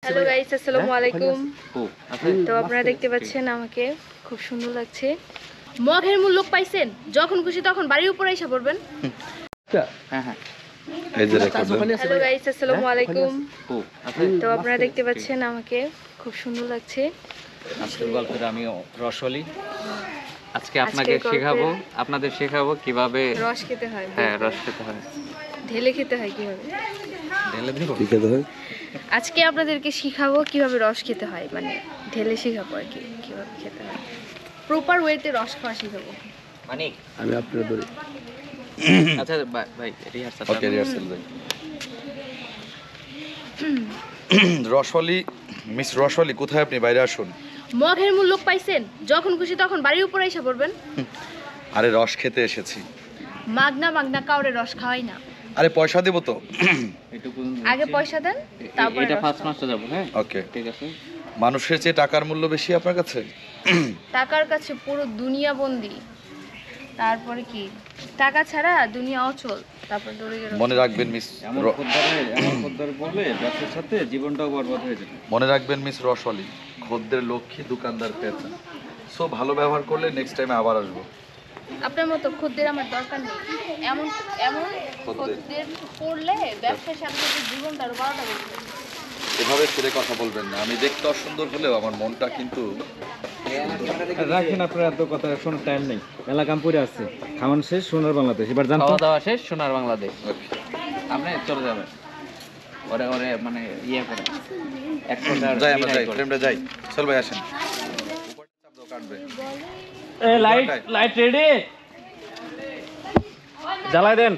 Hello guys, আসসালামু আলাইকুম। তো আপনারা দেখতে পাচ্ছেন আমাকে খুব সুন্দর লাগছে। মগের মূল্য পাইছেন, যখন খুশি তখন বাড়ির উপরে এসে পড়বেন। হ্যাঁ হ্যাঁ হ্যালো গাইস, আসসালামু আলাইকুম। তো আপনারা দেখতে পাচ্ছেন আমাকে খুব সুন্দর লাগছে। আজকের গল্পের আমি রসলি। আজকে আপনাদের শেখাবো কিভাবে রস খেতে হয়। হ্যাঁ, রস খেতে হয়। ঢেলে খেতে হয় কিভাবে? ঢেলে দেব। আজকে আপনাদেরকে শিখাবো কিভাবে রস খেতে হয়, মানে ঢেলে শিখাবো আর কি, কিভাবে খেতে হয়। প্রপার ওয়েতে রস খাওয়া শিখাবো। মানে আমি আপনার ধরি। আচ্ছা ভাই রিহার্সাল। ওকে, রিহার্সাল ভাই। রসওয়ালি, মিস রসওয়ালি, কোথায় আপনি? বাইরে আসুন। মগের মূল্য পাইছেন, যখন খুশি তখন বাড়ির উপরে এসে পড়বেন। আরে রস খেতে এসেছি। মাগনা মাগনা কাউরে রস খাওয়াই না। আরে পয়সা দেবো তো। আগে পয়সা দেন, তারপরে এটা রস ফার্স্ট খাওয়ান। মাসটা যাব। হ্যাঁ ওকে। ঠিক আছে। মানুষের চেয়ে টাকার মূল্য বেশি আপনার কাছে? টাকার কাছে পুরো দুনিয়া বন্দি। তারপরে কি, টাকা ছাড়া দুনিয়া অচল। তারপর দৌড়ে গেল। মনে রাখবেন মিস এমন খদ্দারে বললে ব্যবসার সাথে জীবনটাও বরবাদ হয়ে যাবে। মনে রাখবেন মিস রসওয়ালি, খদ্দের লক্ষ্মী, দোকানদার পেঁচা। সো ভালো ব্যবহার করলে নেক্সট টাইমে আবার আসবো। আপনার মতো খদ্দের আমার দরকার নেই। এমন এমন খদ্দের পড়লে ব্যবসার সাথে সাথে জীবনটা আরো 12টা বেজে যাবে। এভাবে ছেড়ে কথা বলবেন না। আমি দেখতে অসুন্দর হলেও আমার মনটা কিন্তু রাখেন, আপনার এত কথা শোনার টাইম নেই। মেলা কাম পড়ে আছে, খাওয়ান শেষ, সোনার বাংলাদেশ। এবার জানতো খাওয়া দাওয়া শেষ, সোনার বাংলাদেশ। ওকে। আপনি চলে যাবেন। ওরে মানে ইয়ে করে যাই, আমরা যাই, ফ্রেমটা যাই। চল ভাই আসেন। কাটবে। লাইট রেডি, জ্বালাই দেন।